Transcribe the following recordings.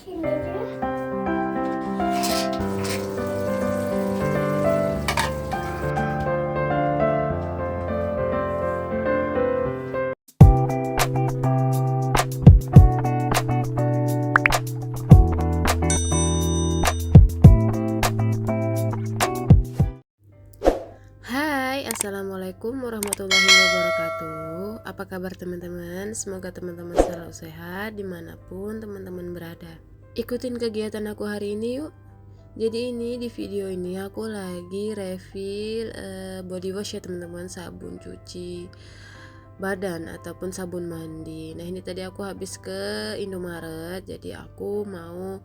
Sini dulu. Hai, assalamualaikum warahmatullahi wabarakatuh. Apa kabar teman-teman? Semoga teman-teman selalu sehat dimanapun teman-teman berada. Ikutin kegiatan aku hari ini yuk. Jadi ini di video ini aku lagi refill body wash ya teman-teman, sabun cuci badan ataupun sabun mandi. Nah ini tadi aku habis ke Indomaret, jadi aku mau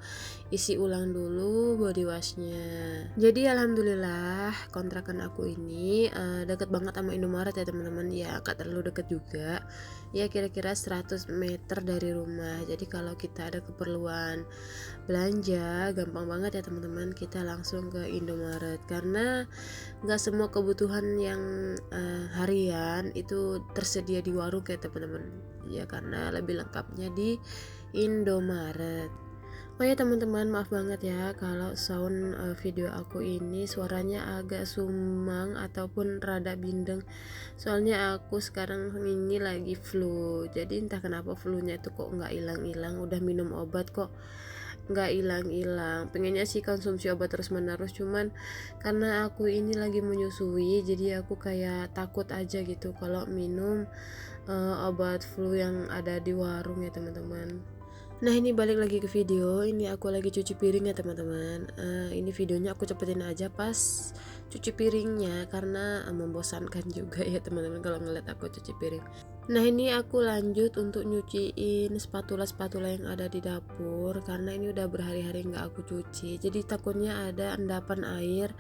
isi ulang dulu body washnya. Jadi alhamdulillah kontrakan aku ini deket banget sama Indomaret ya teman-teman, ya gak terlalu deket juga, ya kira-kira 100 meter dari rumah. Jadi kalau kita ada keperluan belanja gampang banget ya teman-teman, kita langsung ke Indomaret karena nggak semua kebutuhan yang harian itu tersedia di warung kayak teman-teman ya, karena lebih lengkapnya di Indomaret. Oh ya teman-teman, maaf banget ya kalau sound video aku ini suaranya agak sumang ataupun rada bindeng, soalnya aku sekarang ini lagi flu. Jadi entah kenapa flu-nya itu kok nggak hilang-hilang, udah minum obat kok nggak hilang-hilang. Pengennya sih konsumsi obat terus menerus, cuman karena aku ini lagi menyusui jadi aku kayak takut aja gitu kalau minum obat flu yang ada di warung ya teman-teman. Nah ini balik lagi ke video, ini aku lagi cuci piring ya teman-teman. Ini videonya aku cepetin aja pas cuci piringnya karena membosankan juga ya teman-teman kalau ngeliat aku cuci piring. Nah ini aku lanjut untuk nyuciin spatula-spatula yang ada di dapur karena ini udah berhari-hari nggak aku cuci. Jadi takutnya ada endapan air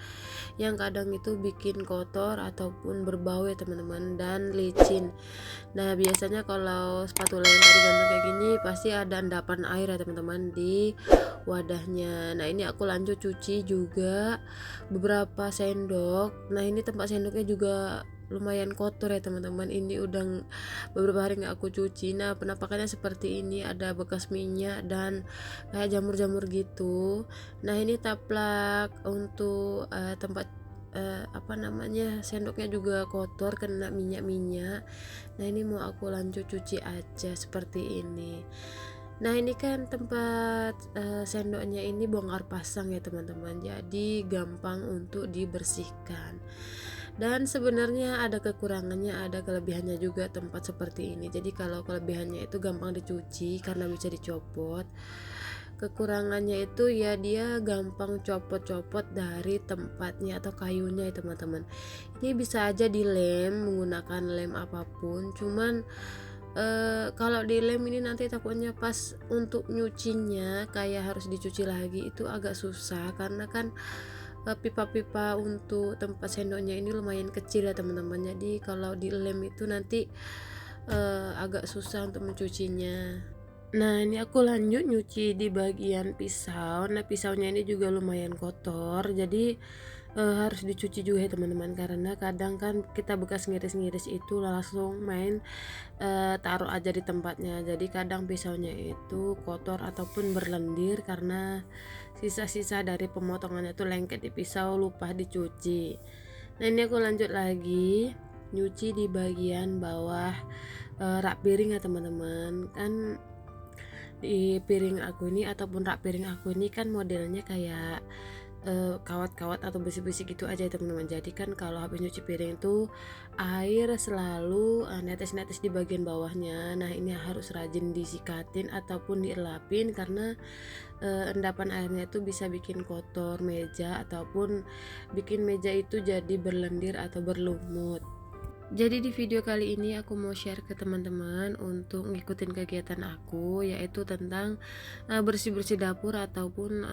yang kadang itu bikin kotor ataupun berbau ya teman-teman, dan licin. Nah biasanya kalau spatula yang tadi gantung kayak gini pasti ada endapan air ya teman-teman di wadahnya. Nah ini aku lanjut cuci juga beberapa sendok. Nah ini tempat sendoknya juga lumayan kotor ya teman-teman, ini udah beberapa hari nggak aku cuci. Nah penampakannya seperti ini, ada bekas minyak dan kayak jamur-jamur gitu. Nah ini taplak untuk tempat sendoknya juga kotor kena minyak-minyak. Nah ini mau aku lanjut cuci aja seperti ini. Nah ini kan tempat sendoknya ini bongkar pasang ya teman-teman, jadi gampang untuk dibersihkan. Dan sebenarnya ada kekurangannya, ada kelebihannya juga tempat seperti ini. Jadi kalau kelebihannya itu gampang dicuci karena bisa dicopot. Kekurangannya itu ya dia gampang copot-copot dari tempatnya atau kayunya ya teman-teman. Ini bisa aja dilem menggunakan lem apapun, cuman kalau dilem ini nanti takutnya pas untuk nyucinya kayak harus dicuci lagi, itu agak susah karena kan pipa-pipa untuk tempat sendoknya ini lumayan kecil ya teman-teman. Jadi kalau dilem itu nanti agak susah untuk mencucinya. Nah ini aku lanjut nyuci di bagian pisau. Nah pisaunya ini juga lumayan kotor, jadi harus dicuci juga ya teman-teman, karena kadang kan kita bekas ngiris-ngiris itu langsung main taruh aja di tempatnya. Jadi kadang pisaunya itu kotor ataupun berlendir karena sisa-sisa dari pemotongannya itu lengket di pisau, lupa dicuci. Nah ini aku lanjut lagi nyuci di bagian bawah rak piring ya teman-teman. Kan di piring aku ini ataupun rak piring aku ini kan modelnya kayak kawat-kawat atau besi-besi gitu aja ya teman-teman. Jadi kan kalau habis nyuci piring itu air selalu netes-netes di bagian bawahnya. Nah ini harus rajin disikatin ataupun dielapin karena endapan airnya itu bisa bikin kotor meja ataupun bikin meja itu jadi berlendir atau berlumut. Jadi di video kali ini aku mau share ke teman-teman untuk ngikutin kegiatan aku, yaitu tentang bersih-bersih dapur ataupun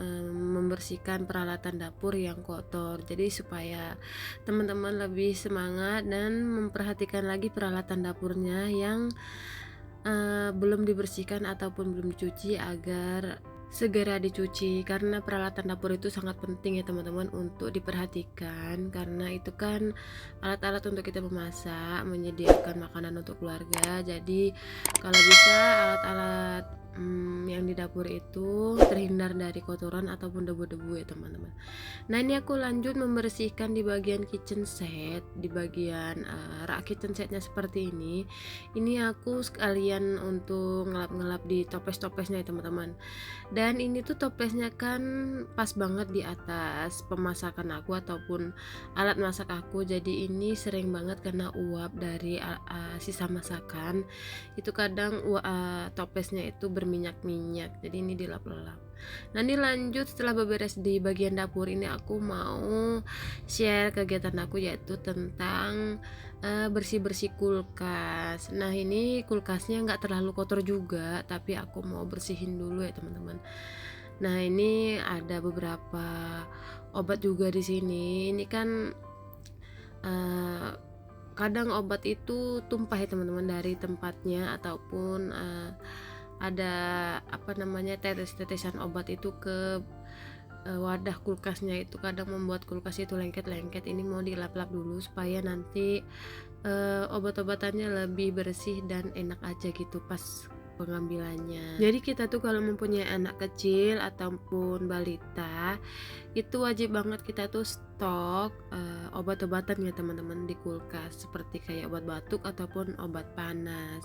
membersihkan peralatan dapur yang kotor. Jadi supaya teman-teman lebih semangat dan memperhatikan lagi peralatan dapurnya yang belum dibersihkan ataupun belum dicuci agar segera dicuci, karena peralatan dapur itu sangat penting ya teman-teman untuk diperhatikan, karena itu kan alat-alat untuk kita memasak, menyediakan makanan untuk keluarga. Jadi kalau bisa alat-alat yang di dapur itu terhindar dari kotoran ataupun debu-debu ya teman-teman. Nah ini aku lanjut membersihkan di bagian kitchen set, di bagian rak kitchen setnya seperti ini. Ini aku sekalian untuk ngelap-ngelap di toples-toplesnya ya teman-teman. Dan ini tuh toplesnya kan pas banget di atas pemasakan aku ataupun alat masak aku. Jadi ini sering banget kena uap dari sisa masakan. Itu kadang toplesnya itu berminyak-minyak, jadi ini dilap-lap. Nah ini lanjut setelah beberes di bagian dapur ini, aku mau share kegiatan aku yaitu tentang bersih-bersih kulkas. Nah ini kulkasnya nggak terlalu kotor juga, tapi aku mau bersihin dulu ya teman-teman. Nah ini ada beberapa obat juga di sini. Ini kan kadang obat itu tumpah ya teman-teman dari tempatnya, ataupun ada tetes-tetesan obat itu ke wadah kulkasnya, itu kadang membuat kulkas itu lengket-lengket. Ini mau dilap-lap dulu supaya nanti obat-obatannya lebih bersih dan enak aja gitu pas pengambilannya. Jadi kita tuh kalau mempunyai anak kecil ataupun balita, itu wajib banget kita tuh stok obat-obatan ya teman-teman di kulkas, seperti kayak obat batuk ataupun obat panas.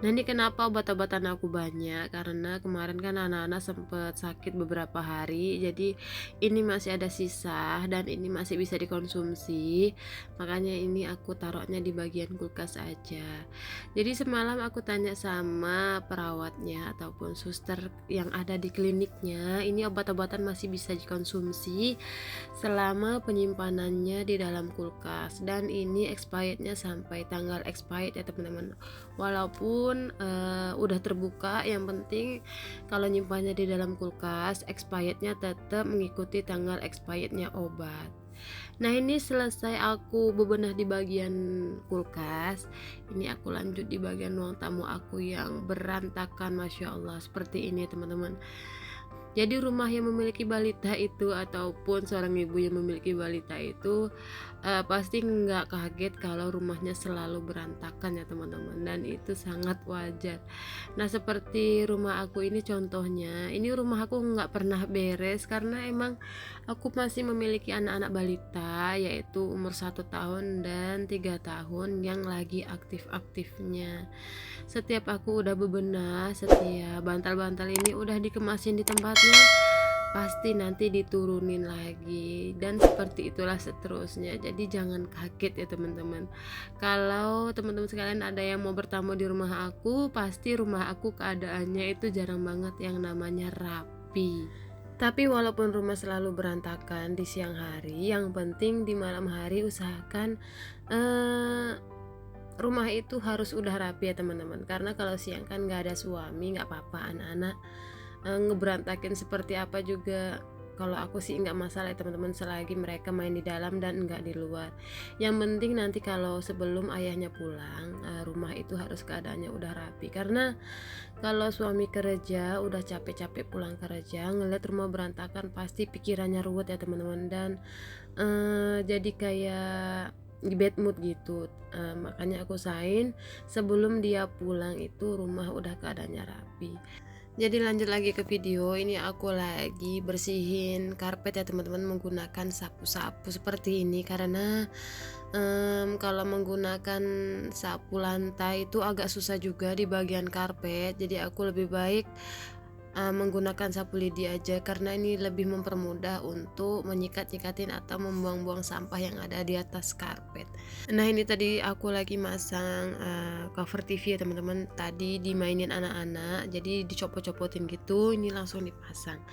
Nah ini kenapa obat-obatan aku banyak, karena kemarin kan anak-anak sempet sakit beberapa hari, jadi ini masih ada sisa dan ini masih bisa dikonsumsi, makanya ini aku taruhnya di bagian kulkas aja. Jadi semalam aku tanya sama perawatnya ataupun suster yang ada di kliniknya, ini obat-obatan masih bisa dikonsumsi selama penyimpanannya di dalam kulkas, dan ini expirednya sampai tanggal expired ya teman-teman. Walaupun udah terbuka, yang penting kalau nyimpannya di dalam kulkas, expirednya tetap mengikuti tanggal expirednya obat. Nah ini selesai aku bebenah di bagian kulkas, ini aku lanjut di bagian ruang tamu aku yang berantakan, masya Allah seperti ini teman-teman. Jadi rumah yang memiliki balita itu ataupun seorang ibu yang memiliki balita itu pasti nggak kaget kalau rumahnya selalu berantakan ya teman-teman, dan itu sangat wajar. Nah seperti rumah aku ini contohnya, ini rumah aku nggak pernah beres karena emang aku masih memiliki anak-anak balita, yaitu umur 1 tahun dan 3 tahun yang lagi aktif-aktifnya. Setiap aku udah bebenah, setiap bantal-bantal ini udah dikemasin di tempatnya, pasti nanti diturunin lagi, dan seperti itulah seterusnya. Jadi jangan kaget ya teman-teman. Kalau teman-teman sekalian ada yang mau bertamu di rumah aku, pasti rumah aku keadaannya itu jarang banget yang namanya rapi. Tapi walaupun rumah selalu berantakan di siang hari, yang penting di malam hari usahakan rumah itu harus udah rapi ya teman-teman. Karena kalau siang kan nggak ada suami, nggak apa-apa anak-anak ngeberantakin seperti apa juga, kalau aku sih nggak masalah ya teman-teman, selagi mereka main di dalam dan nggak di luar. Yang penting nanti kalau sebelum ayahnya pulang, rumah itu harus keadaannya udah rapi. Karena kalau suami kerja udah capek-capek pulang kerja, ngeliat rumah berantakan pasti pikirannya ruwet ya teman-teman, dan jadi kayak bad mood gitu. Makanya aku usahain sebelum dia pulang itu rumah udah keadaannya rapi. Jadi lanjut lagi ke video, ini aku lagi bersihin karpet ya teman-teman, menggunakan sapu-sapu seperti ini. Karena kalau menggunakan sapu lantai itu agak susah juga di bagian karpet, jadi aku lebih baik menggunakan sapu lidi aja, karena ini lebih mempermudah untuk menyikat-nyikatin atau membuang-buang sampah yang ada di atas karpet. Nah ini tadi aku lagi masang cover TV ya teman-teman, tadi dimainin anak-anak jadi dicopot-copotin gitu, ini langsung dipasang.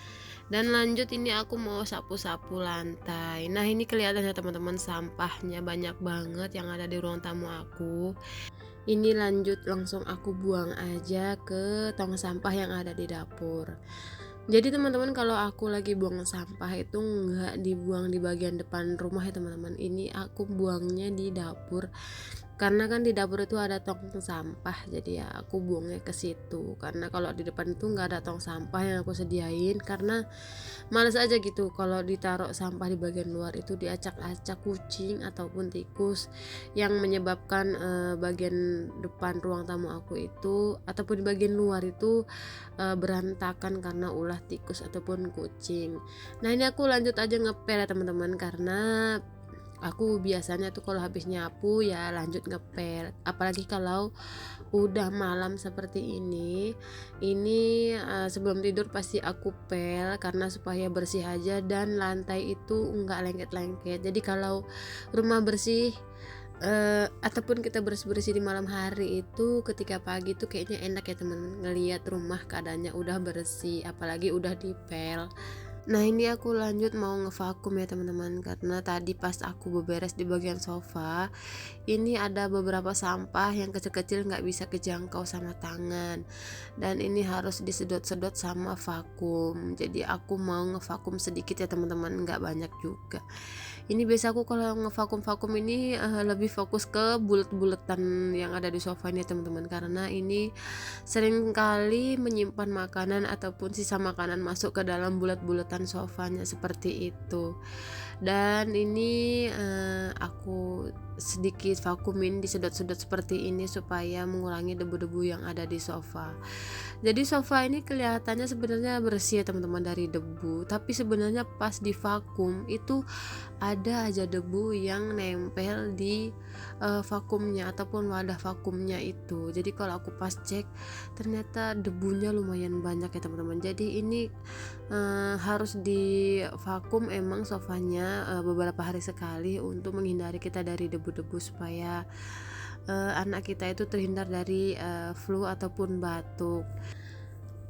Dan lanjut ini aku mau sapu-sapu lantai. Nah ini kelihatan ya teman-teman, sampahnya banyak banget yang ada di ruang tamu aku. Ini lanjut langsung aku buang aja ke tong sampah yang ada di dapur. Jadi teman-teman, kalau aku lagi buang sampah itu nggak dibuang di bagian depan rumah ya teman-teman, ini aku buangnya di dapur. Karena kan di dapur itu ada tong sampah, jadi ya aku buangnya ke situ. Karena kalau di depan itu nggak ada tong sampah yang aku sediain, karena males aja gitu kalau ditaruh sampah di bagian luar itu diacak-acak kucing ataupun tikus, yang menyebabkan bagian depan ruang tamu aku itu ataupun di bagian luar itu berantakan karena ulah tikus ataupun kucing. Nah ini aku lanjut aja ngepel ya teman-teman, karena aku biasanya tuh kalau habis nyapu ya lanjut ngepel, apalagi kalau udah malam seperti ini sebelum tidur pasti aku pel karena supaya bersih aja dan lantai itu enggak lengket-lengket. Jadi kalau rumah bersih ataupun kita bersih-bersih di malam hari itu, ketika pagi tuh kayaknya enak ya teman, ngelihat rumah keadaannya udah bersih apalagi udah dipel. Nah ini aku lanjut mau ngevakum ya teman-teman, karena tadi pas aku beberes di bagian sofa ini ada beberapa sampah yang kecil-kecil nggak bisa kejangkau sama tangan, dan ini harus disedot-sedot sama vakum. Jadi aku mau ngevakum sedikit ya teman-teman, nggak banyak juga. Ini biasa aku kalau ngevakum ini lebih fokus ke bulet-buletan yang ada di sofa ini teman-teman, karena ini sering kali menyimpan makanan ataupun sisa makanan masuk ke dalam bulat-bulatan sofanya seperti itu. Dan ini aku sedikit vakumin, disedot-sedot seperti ini supaya mengurangi debu-debu yang ada di sofa. Jadi sofa ini kelihatannya sebenarnya bersih ya teman-teman dari debu, tapi sebenarnya pas di vakum itu ada aja debu yang nempel di vakumnya ataupun wadah vakumnya itu. Jadi kalau aku pas cek ternyata debunya lumayan banyak ya teman-teman. Jadi ini harus di vakum emang sofanya beberapa hari sekali untuk menghindari kita dari debu-debu, supaya anak kita itu terhindar dari flu ataupun batuk.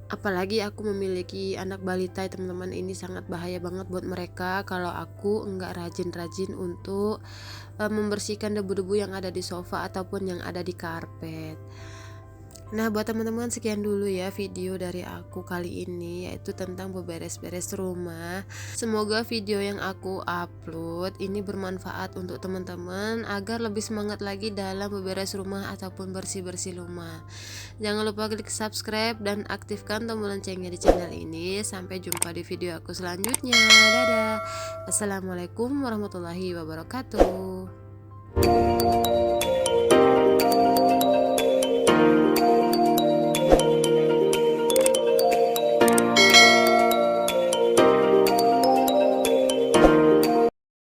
Apalagi aku memiliki anak balita ya teman-teman, ini sangat bahaya banget buat mereka kalau aku enggak rajin-rajin untuk membersihkan debu-debu yang ada di sofa ataupun yang ada di karpet. Nah buat teman-teman sekian dulu ya video dari aku kali ini, yaitu tentang beberes-beres rumah. Semoga video yang aku upload ini bermanfaat untuk teman-teman agar lebih semangat lagi dalam beberes rumah ataupun bersih-bersih rumah. Jangan lupa klik subscribe dan aktifkan tombol loncengnya di channel ini. Sampai jumpa di video aku selanjutnya. Dadah. Assalamualaikum warahmatullahi wabarakatuh.